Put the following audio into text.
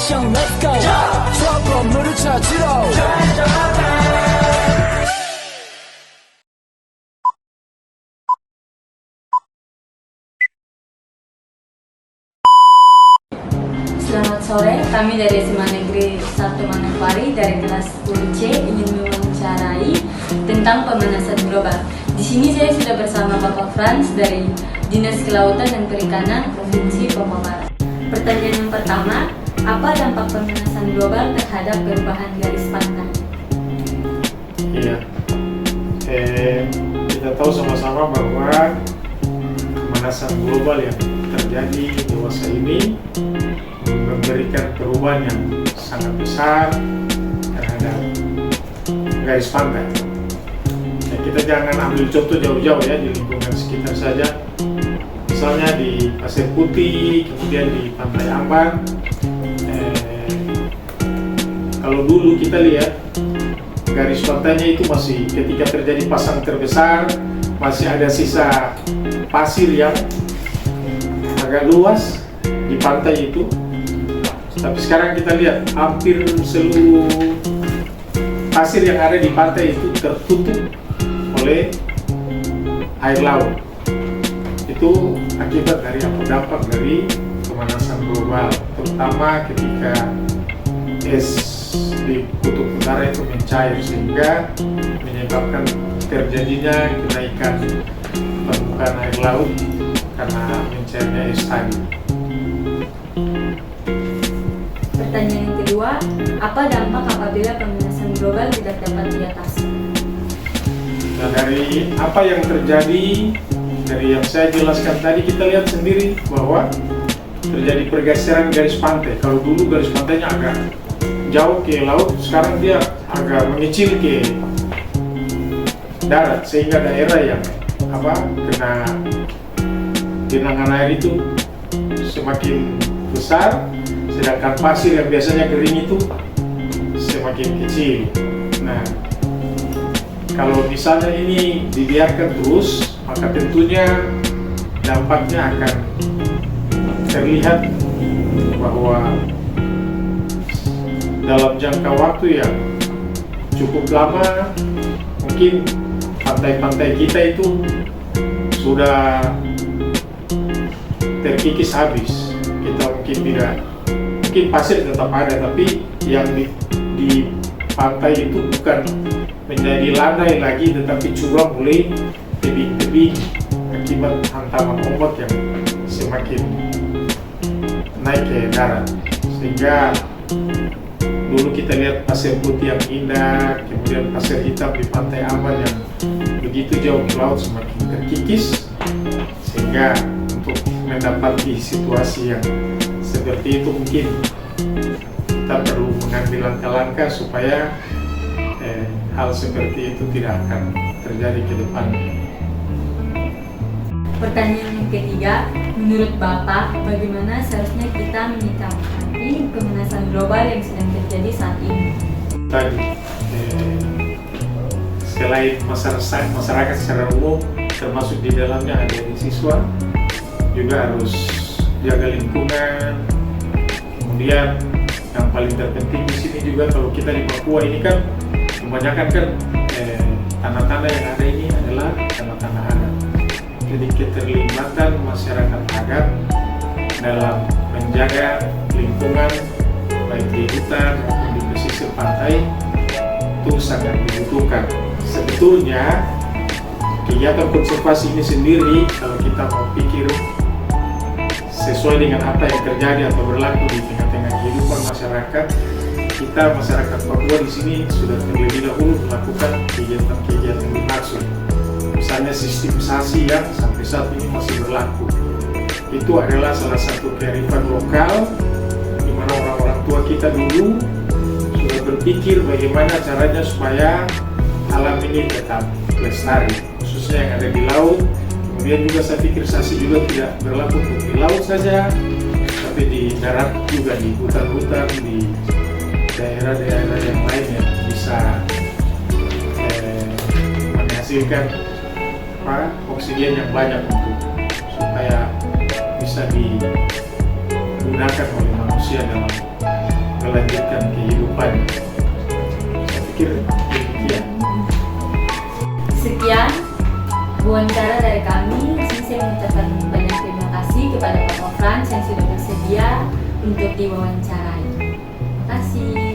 action, let's go. 추억 건물을 찾으러. Selamat sore, kami dari SMA Negeri 1 Manokwari dari kelas 10C ingin mewawancarai tentang pemanasan global. Di sini saya sudah bersama Bapak Franz dari Dinas Kelautan dan Perikanan Provinsi Papua Barat. Pertanyaan yang pertama, apa dampak pemanasan global terhadap perubahan garis pantai? Iya, kita tahu sama-sama bahwa pemanasan global yang terjadi di masa ini memberikan perubahan yang sangat besar terhadap garis pantai. Ya, kita jangan ambil contoh jauh-jauh ya, di lingkungan sekitar saja. Misalnya di Pasir Putih, kemudian di Pantai Amban. Kalau dulu kita lihat garis pantainya itu masih ketika terjadi pasang terbesar, masih ada sisa pasir yang agak luas di pantai itu. Tapi sekarang kita lihat hampir seluruh pasir yang ada di pantai itu tertutup oleh air laut. Itu akibat dari apa? Dampak dari pemanasan global, terutama ketika es di kutub utara itu mencair sehingga menyebabkan terjadinya kenaikan permukaan air laut karena mencairnya es tadi. Pertanyaan yang kedua, apa dampak apabila pemanasan global tidak dapat diatasi? Nah, dari apa yang terjadi, dari yang saya jelaskan tadi, kita lihat sendiri bahwa terjadi pergeseran garis pantai. Kalau dulu garis pantainya agak jauh ke laut, sekarang dia agak mengecil ke darat, sehingga daerah yang kena genangan air itu semakin besar, sedangkan pasir yang biasanya kering itu semakin kecil. Nah, kalau misalnya ini dibiarkan terus, maka tentunya dampaknya akan terlihat bahwa dalam jangka waktu yang cukup lama, mungkin pantai-pantai kita itu sudah terkikis habis. Kita mungkin pasir tetap ada, tapi yang di pantai itu bukan menjadi landai lagi, tetapi curah mulai tebing-tebing akibat hantaman ombak yang semakin naik ke darat. Sehingga dulu kita lihat pasir putih yang indah, kemudian pasir hitam di Pantai Amban yang begitu jauh ke laut semakin terkikis, sehingga untuk mendapati situasi yang seperti itu mungkin kita perlu mengambil langkah-langkah supaya hal seperti itu tidak akan terjadi ke depan. Pertanyaan yang ketiga, menurut Bapak, bagaimana seharusnya kita menyikapi pemanasan global yang sedang terjadi saat ini? Tadi, selain masyarakat secara umum, termasuk di dalamnya ada siswa, juga harus jaga lingkungan. Kemudian yang paling terpenting di sini juga, kalau kita di Papua ini kan kebanyakan kan tanah-tanah yang ada ini adalah tanah-tanah adat. Jadi keterlibatan masyarakat adat dalam menjaga lingkungan baik di hutan maupun di pesisir pantai itu sangat dibutuhkan. Sebetulnya kegiatan konservasi ini sendiri, kalau kita mau pikir sesuai dengan apa yang terjadi atau berlaku di tengah-tengah kehidupan masyarakat, kita masyarakat Papua di sini sudah terlebih dahulu melakukan kegiatan-kegiatan dimaksud. Misalnya sistematisasi yang sampai saat ini masih berlaku. Itu adalah salah satu kearifan lokal di mana orang-orang tua kita dulu sudah berpikir bagaimana caranya supaya alam ini tetap lestari, khususnya yang ada di laut. Kemudian juga saya pikir sasi juga tidak berlaku untuk di laut saja, tapi di darat juga, di hutan-hutan, di daerah-daerah yang lain yang bisa menghasilkan oksigen yang banyak untuk supaya bisa digunakan oleh manusia dalam melanjutkan kehidupan. Saya pikir demikian. Sekian wawancara dari kami. Di sini saya mengucapkan banyak terima kasih kepada Bapak Frans yang sudah bersedia untuk diwawancarai. Terima kasih.